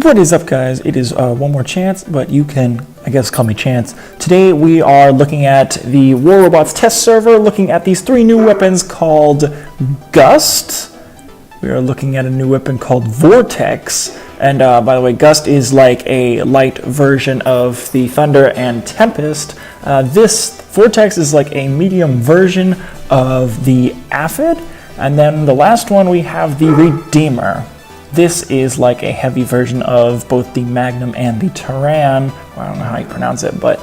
What is up, guys? It is one more chance, but you can, I guess, call me Chance. Today we are looking at the War Robots test server, looking at these three new weapons called Gust. We are looking at a new weapon called Vortex. And by the way, Gust is like a light version of the Thunder and Tempest. This Vortex is like a medium version of the Aphid. And then the last one we have the Redeemer. This is like a heavy version of both the Magnum and the Taran. Well, I don't know how you pronounce it, but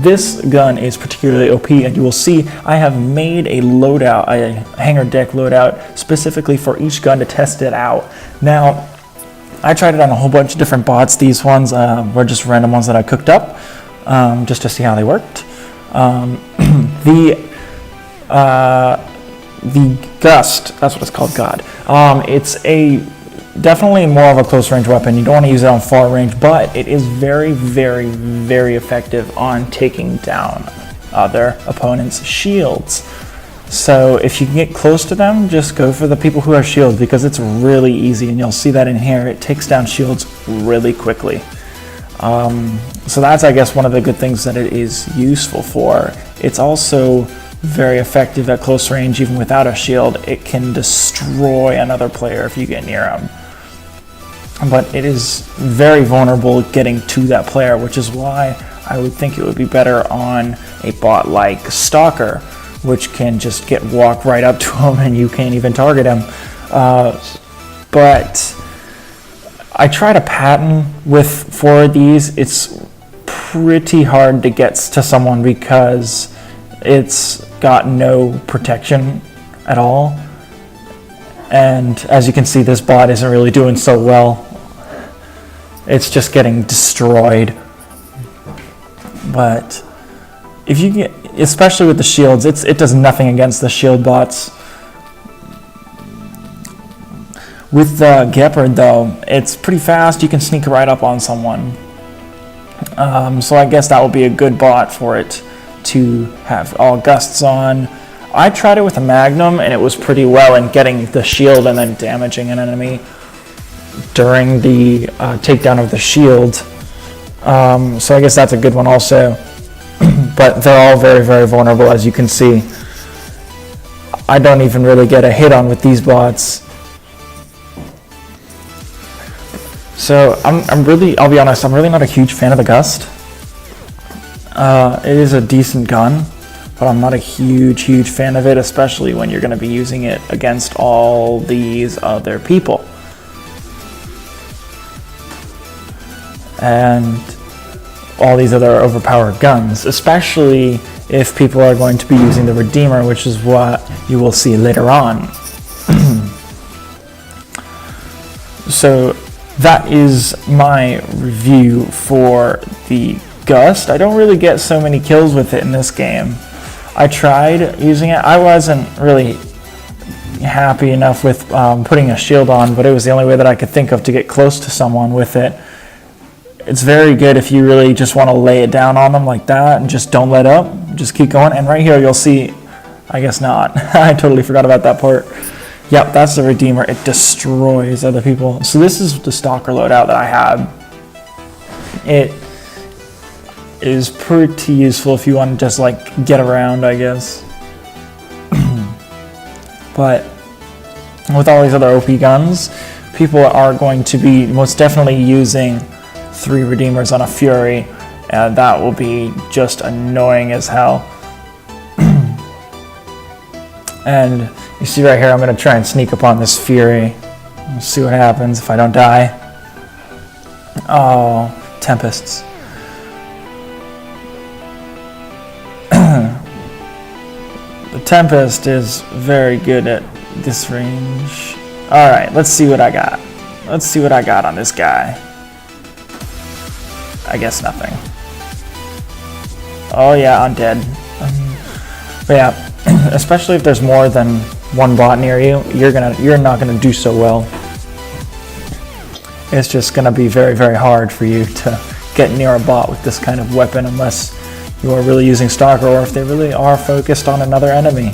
this gun is particularly OP, and you will see I have made a loadout, a hanger deck loadout, specifically for each gun to test it out. Now, I tried it on a whole bunch of different bots. These ones were just random ones that I cooked up, just to see how they worked. The Gust, that's what it's called, God. It's definitely more of a close range weapon. You don't want to use it on far range, but it is very, very, very effective on taking down other opponents' shields. So if you can get close to them, just go for the people who have shields, because it's really easy, and you'll see that in here. It takes down shields really quickly. So that's, I guess, one of the good things that it is useful for. It's also very effective at close range. Even without a shield, it can destroy another player if you get near them. But it is very vulnerable getting to that player, which is why I would think it would be better on a bot like Stalker, which can just walk right up to him and you can't even target him. But I tried a pattern with 4 of these. It's pretty hard to get to someone because it's got no protection at all. And as you can see, this bot isn't really doing so well. It's just getting destroyed. But if you get, especially with the shields, it does nothing against the shield bots. With the Gepard, though, it's pretty fast. You can sneak right up on someone. So I guess that would be a good bot for it to have all Gusts on. I tried it with a Magnum, and it was pretty well in getting the shield and then damaging an enemy during the takedown of the shield. So I guess that's a good one also. But they're all very, very vulnerable, as you can see. I don't even really get a hit on with these bots. So I'll be honest, I'm really not a huge fan of the Gust. It is a decent gun, but I'm not a huge fan of it, especially when you're going to be using it against all these other people. And all these other overpowered guns, especially if people are going to be using the Redeemer, which is what you will see later on. So that is my review for the Gust. I don't really get so many kills with it in this game. I tried using it. I wasn't really happy enough with putting a shield on, but it was the only way that I could think of to get close to someone with it. It's very good if you really just want to lay it down on them like that and just don't let up. Just keep going. And right here you'll see, I guess not. I totally forgot about that part. Yep, that's the Redeemer. It destroys other people. So this is the Stalker loadout that I had. It is pretty useful if you want to just like get around, I guess. But with all these other OP guns, people are going to be most definitely using 3 Redeemers on a Fury, and that will be just annoying as hell. And you see right here, I'm going to try and sneak up on this Fury. Let's see what happens if I don't die. Oh, Tempests. The Tempest is very good at this range. Alright, let's see what I got. Let's see what I got on this guy. I guess nothing. Oh yeah, I'm dead. But yeah, especially if there's more than one bot near you, you're not gonna do so well. It's just gonna be very, very hard for you to get near a bot with this kind of weapon unless you are really using Stalker, or if they really are focused on another enemy.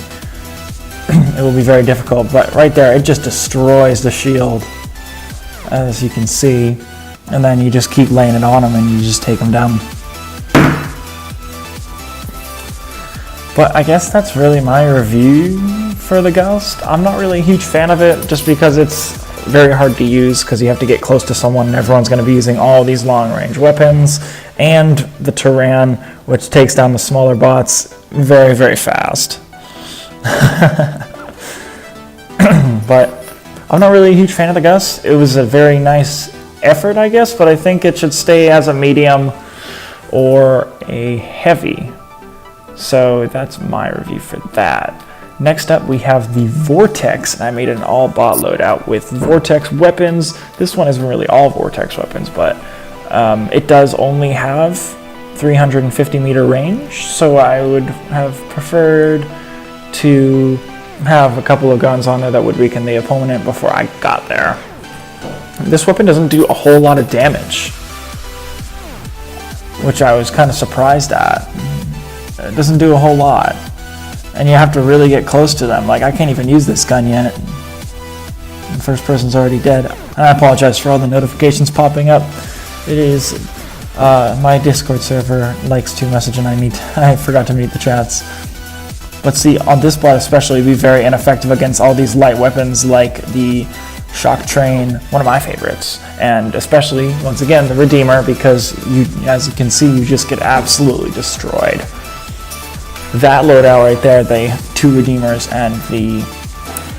It will be very difficult. But right there, it just destroys the shield, as you can see. and then you just keep laying it on them and you just take them down. But I guess that's really my review for the Gust. I'm not really a huge fan of it just because it's very hard to use because you have to get close to someone and everyone's going to be using all these long range weapons, and the Turan, which takes down the smaller bots very, very fast. But I'm not really a huge fan of the Gust. It was a very nice effort, I guess, but I think it should stay as a medium or a heavy. So that's my review for that. Next up we have the Vortex, and I made an all bot loadout with Vortex weapons. This one isn't really all Vortex weapons, but it does only have 350 meter range, so I would have preferred to have a couple of guns on there that would weaken the opponent before I got there. This weapon doesn't do a whole lot of damage, which I was kind of surprised at. It doesn't do a whole lot, and you have to really get close to them. Like, I can't even use this gun yet. The first person's already dead. And I apologize for all the notifications popping up. It is my Discord server likes to message, and I forgot to mute the chats. But see, on this bot especially, it'd be very ineffective against all these light weapons like the Shock Train, one of my favorites, and especially, once again, the Redeemer, because as you can see, you just get absolutely destroyed. That loadout right there, the 2 Redeemers and the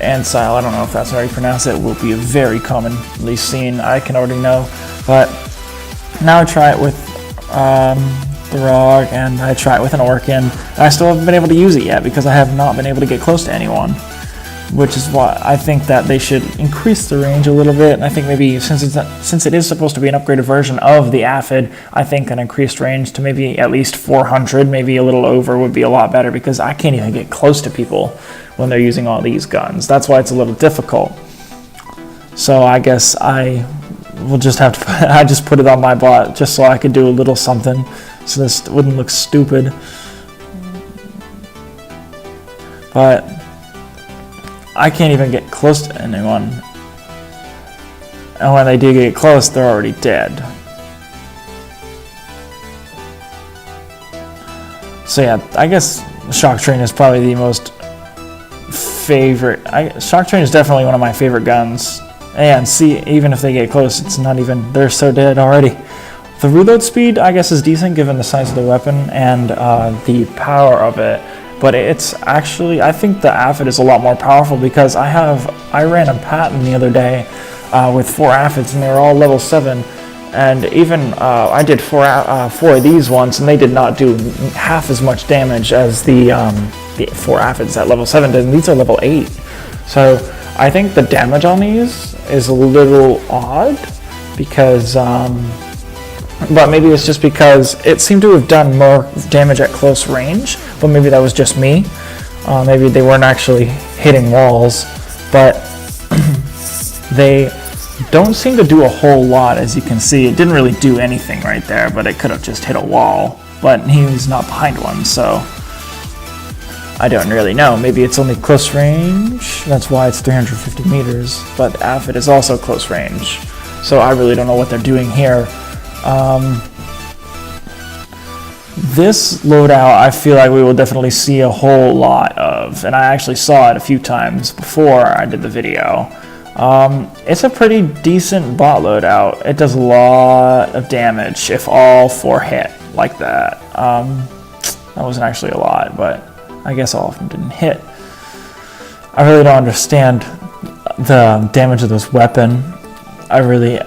Ancile, I don't know if that's how you pronounce it, will be very commonly seen. I can already know, but now I try it with the Rog, and I try it with an Orkin. I still haven't been able to use it yet because I have not been able to get close to anyone, which is why I think that they should increase the range a little bit. And I think maybe since it is supposed to be an upgraded version of the Aphid, I think an increased range to maybe at least 400, maybe a little over, would be a lot better, because I can't even get close to people when they're using all these guns. That's why it's a little difficult. So I guess I will just have to I just put it on my bot just so I could do a little something, so this wouldn't look stupid. But I can't even get close to anyone, and when they do get close, they're already dead. So yeah, I guess Shock Train is probably the most favorite. Shock Train is definitely one of my favorite guns. And see, even if they get close, it's not even, they're so dead already. The reload speed, I guess, is decent given the size of the weapon and the power of it. But it's actually, I think the Aphid is a lot more powerful, because I ran a pattern the other day with 4 Aphids, and they were all level 7. And even I did 4 of these once, and they did not do half as much damage as the 4 Aphids at level 7 did, and these are level 8. So I think the damage on these is a little odd, because but maybe it's just because it seemed to have done more damage at close range, but maybe that was just me. Maybe they weren't actually hitting walls, but they don't seem to do a whole lot. As you can see, it didn't really do anything right there, but it could have just hit a wall, but he was not behind one, so I don't really know. Maybe it's only close range, that's why it's 350 meters, but Aphid is also close range, so I really don't know what they're doing here. This loadout, I feel like we will definitely see a whole lot of, and I actually saw it a few times before I did the video. It's a pretty decent bot loadout. It does a lot of damage if all 4 hit like that. That wasn't actually a lot, but I guess all of them didn't hit. I really don't understand the damage of this weapon. I really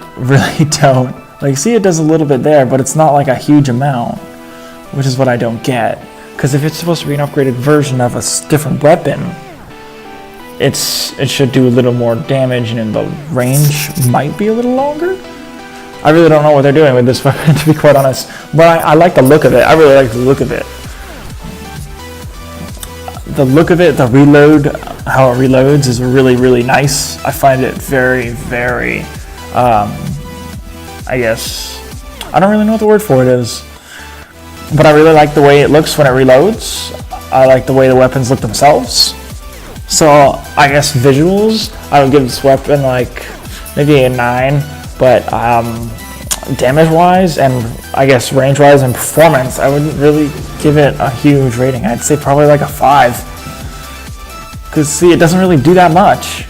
don't. Like, see, it does a little bit there, but it's not like a huge amount, which is what I don't get. Because if it's supposed to be an upgraded version of a different weapon, it should do a little more damage, and the range might be a little longer. I really don't know what they're doing with this weapon, to be quite honest. But I like the look of it. I really like the look of it. The look of it, the reload, how it reloads is really, really nice. I find it very, very, I guess, I don't really know what the word for it is, but I really like the way it looks when it reloads. I like the way the weapons look themselves. So I guess visuals, I would give this weapon like maybe a 9, but damage-wise and I guess range-wise and performance, I wouldn't really give it a huge rating. I'd say probably like a 5. Because see, it doesn't really do that much.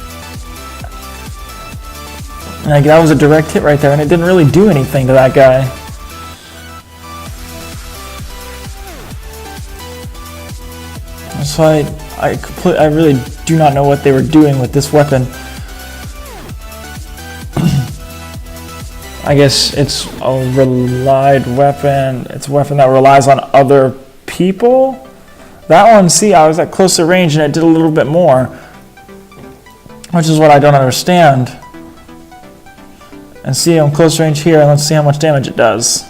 Like, that was a direct hit right there, and it didn't really do anything to that guy. So I really do not know what they were doing with this weapon. I guess it's a relied weapon. It's a weapon that relies on other people. That one, see, I was at closer range and it did a little bit more, which is what I don't understand. And see, I'm close range here, and let's see how much damage it does.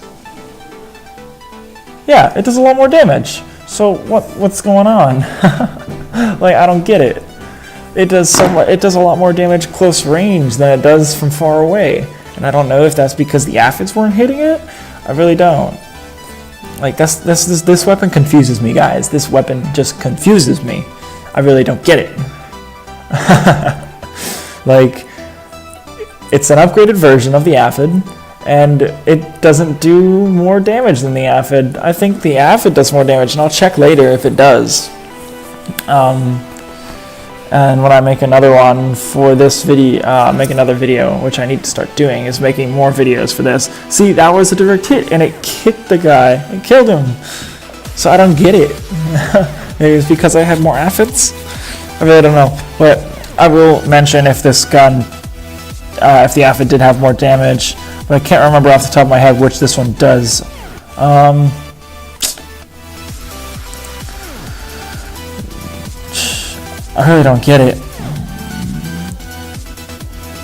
Yeah, it does a lot more damage. So what's going on? Like, I don't get it. It does a lot more damage close range than it does from far away. And I don't know if that's because the aphids weren't hitting it. I really don't. Like, this weapon confuses me, guys. This weapon just confuses me. I really don't get it. Like, it's an upgraded version of the aphid, and it doesn't do more damage than the aphid. I think the aphid does more damage, and I'll check later if it does. And when I make another one for this video, make another video, which I need to start doing, is making more videos for this. See, that was a direct hit, and it kicked the guy. It killed him. So I don't get it. Maybe it's because I have more aphids? I really don't know. But I will mention if this gun, if the aphid did have more damage, but I can't remember off the top of my head which this one does. I really don't get it.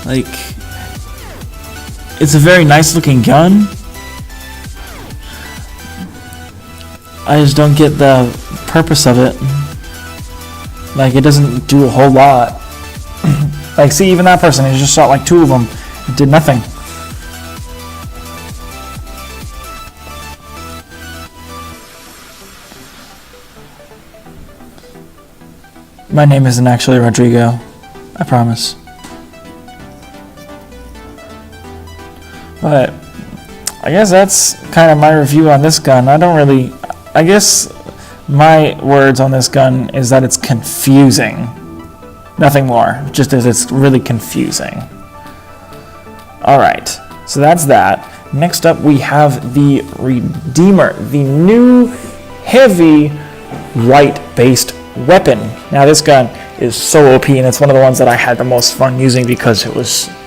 Like, it's a very nice looking gun. I just don't get the purpose of it. Like, it doesn't do a whole lot. Like, see, even that person, he just shot like 2 of them. It did nothing. My name isn't actually Rodrigo. I promise. But I guess that's kind of my review on this gun. I guess my words on this gun is that it's confusing. Nothing more, just as it's really confusing. Alright, so that's that. Next up we have the Redeemer, the new heavy light-based weapon. Now this gun is so OP, and it's one of the ones that I had the most fun using because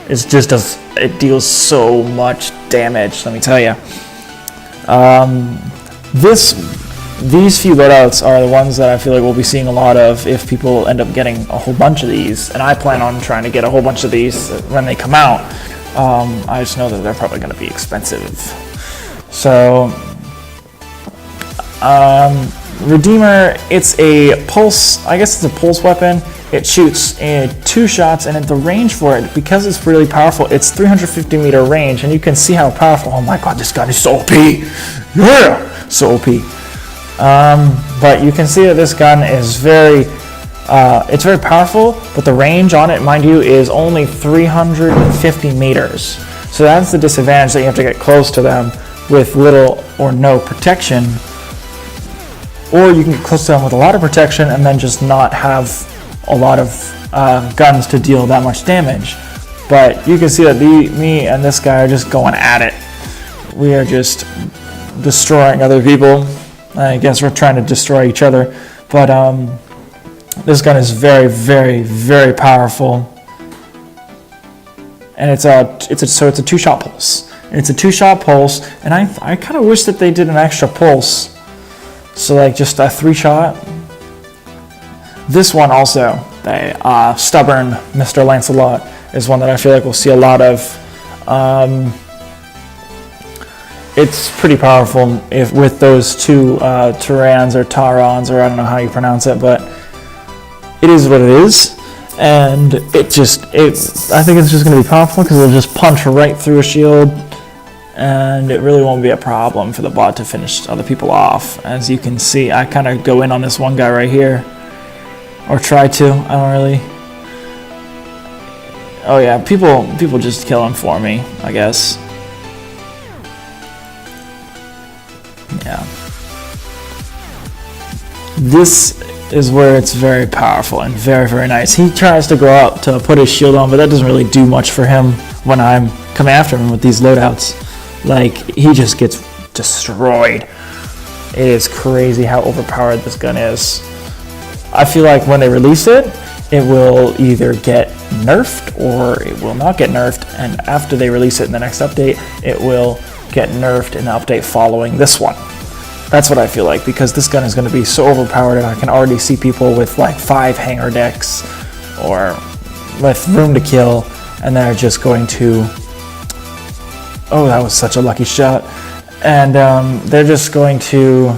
it deals so much damage, let me tell you. These few loadouts are the ones that I feel like we'll be seeing a lot of if people end up getting a whole bunch of these, and I plan on trying to get a whole bunch of these when they come out. I just know that they're probably going to be expensive. So Redeemer, it's a pulse, I guess it's a pulse weapon. It shoots 2 shots, and the range for it, because it's really powerful, it's 350 meter range, and you can see how powerful. Oh my god, this gun is so OP! Yeah! So OP. But you can see that this gun is it's very powerful, but the range on it, mind you, is only 350 meters. So that's the disadvantage, that you have to get close to them with little or no protection. Or you can get close to them with a lot of protection and then just not have a lot of guns to deal that much damage. But you can see that me and this guy are just going at it. We are just destroying other people. I guess we're trying to destroy each other. But this gun is very, very, very powerful. And it's a 2-shot pulse. And it's a 2-shot pulse, and I kind of wish that they did an extra pulse. So like just a 3-shot. This one also, the stubborn Mr. Lancelot, is one that I feel like we'll see a lot of. It's pretty powerful with those 2 Tyrans or Tarons, or I don't know how you pronounce it, but it is what it is. And I think it's just going to be powerful because it'll just punch right through a shield. And it really won't be a problem for the bot to finish other people off. As you can see, I kind of go in on this one guy right here. Or try to. I don't really. Oh yeah, people just kill him for me, I guess. Yeah. This is where it's very powerful and very, very nice. He tries to go up to put his shield on, but that doesn't really do much for him when I'm coming after him with these loadouts. Like, he just gets destroyed. It is crazy how overpowered this gun is. I feel like when they release it, it will either get nerfed or it will not get nerfed, and after they release it in the next update, it will get nerfed in the update following this one. That's what I feel like, because this gun is going to be so overpowered, and I can already see people with like 5 hanger decks or with room to kill, and they're just going to, oh, that was such a lucky shot, and they're just going to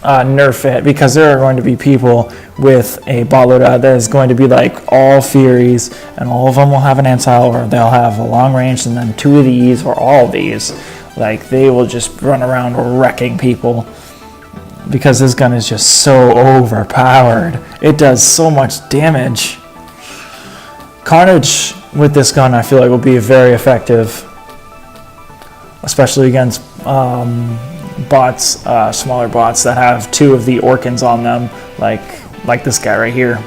nerf it, because there are going to be people with a bot loadout that is going to be like all Furies, and all of them will have an anti, or they'll have a long range, and then 2 of these or all of these. Like, they will just run around wrecking people, because this gun is just so overpowered. It does so much damage. Carnage with this gun, I feel like, will be very effective, especially against bots, smaller bots that have 2 of the Orkans on them, like this guy right here.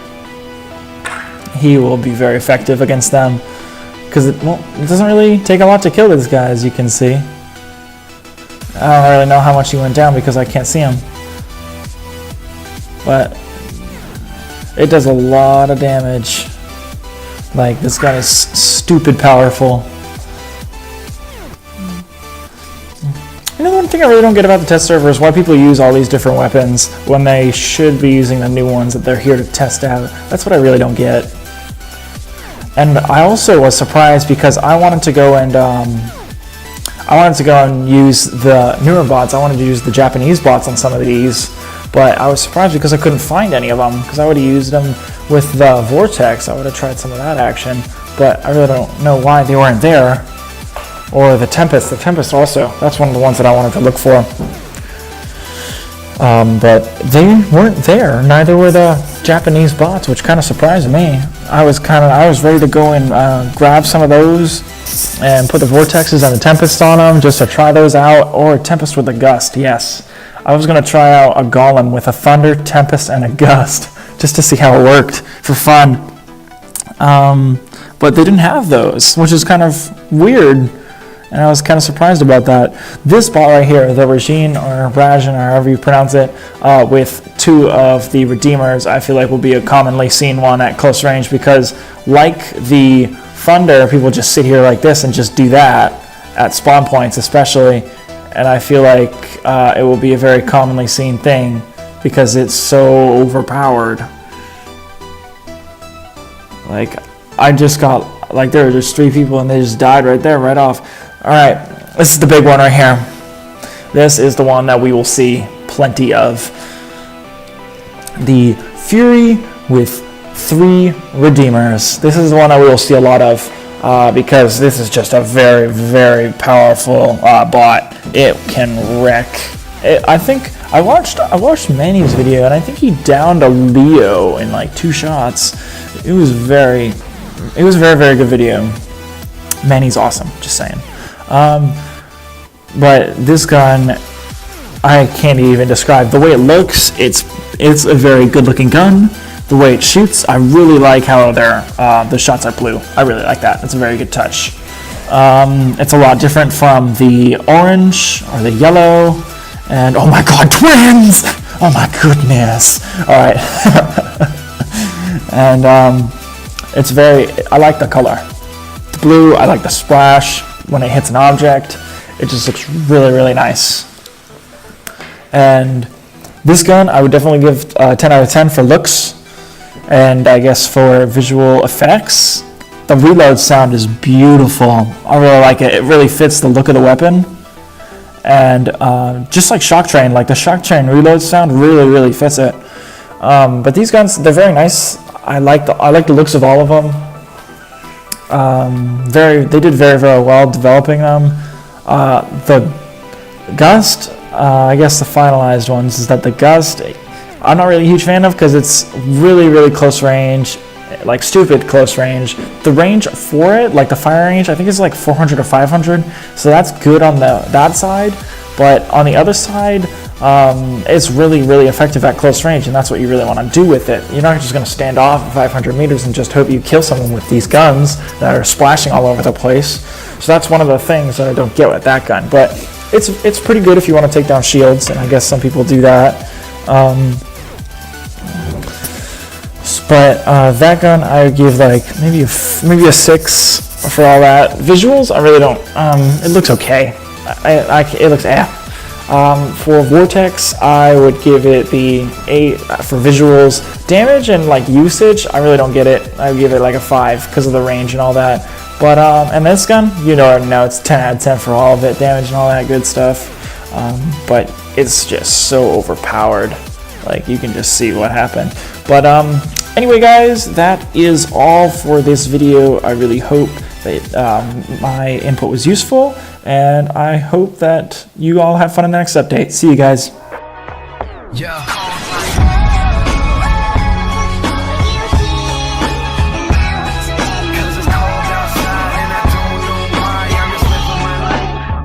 He will be very effective against them, because it doesn't really take a lot to kill this guy, as you can see. I don't really know how much he went down because I can't see him, but it does a lot of damage. Like, this gun is stupid powerful. You know, one thing I really don't get about the test server is why people use all these different weapons when they should be using the new ones that they're here to test out. That's what I really don't get. And I also was surprised because I wanted to go and use the newer bots. I wanted to use the Japanese bots on some of these, but I was surprised because I couldn't find any of them, because I would have used them with the Vortex. I would have tried some of that action, but I really don't know why they weren't there. Or the Tempest. The Tempest also. That's one of the ones that I wanted to look for. But they weren't there. Neither were the Japanese bots, which kind of surprised me. I was ready to go and grab some of those and put the Vortexes and the Tempest on them just to try those out. Or Tempest with a Gust, yes. I was going to try out a Golem with a Thunder, Tempest, and a Gust just to see how it worked for fun. But they didn't have those, which is kind of weird. And I was kind of surprised about that. This bot right here, the Rajin or Rajin, or however you pronounce it, with 2 of the Redeemers, I feel like will be a commonly seen one at close range, because like the Thunder, people just sit here like this and just do that at spawn points especially, and I feel like it will be a very commonly seen thing because it's so overpowered. Like, I just got, like, there were just 3 people and they just died right there, right off. Alright, this is the big one right here. This is the one that we will see plenty of. The Fury with 3 Redeemers. This is the one that we will see a lot of because this is just a very, very powerful bot. It can wreck. I think I watched Manny's video, and I think he downed a Leo in like 2 shots. It was a very, very good video. Manny's awesome, just saying. But this gun, I can't even describe. The way it looks, it's a very good looking gun. The way it shoots, I really like how the shots are blue. I really like that. It's a very good touch. It's a lot different from the orange or the yellow. And oh my god, twins! Oh my goodness. Alright. And I like the color. The blue, I like the splash when it hits an object. It just looks really, really nice. And this gun, I would definitely give 10 out of 10 for looks. And I guess for visual effects, the reload sound is beautiful. I really like it. It really fits the look of the weapon. And just like Shock Train, like the Shock Train reload sound really, really fits it. But these guns, they're very nice. I like the looks of all of them. They did very, very well developing them. The Gust, I guess the finalized ones is that the Gust, I'm not really a huge fan of because it's really, really close range, like stupid close range. The range for it, like the fire range, I think is like 400 or 500, so that's good on that side. But on the other side, it's really, really effective at close range, and that's what you really want to do with it. You're not just going to stand off at 500 meters and just hope you kill someone with these guns that are splashing all over the place. So that's one of the things that I don't get with that gun. But it's pretty good if you want to take down shields, and I guess some people do that. But that gun I would give like maybe a 6 for all that. Visuals, I really don't. It looks okay. It looks for Vortex, I would give it the 8 for visuals. Damage and like usage, I really don't get it. I would give it like a 5 because of the range and all that. But and this gun, you know, it's 10 out of 10 for all of it, damage and all that good stuff. But it's just so overpowered. Like you can just see what happened. But anyway, guys, that is all for this video. I really hope that my input was useful, and I hope that you all have fun in the next update. See you guys. Yeah.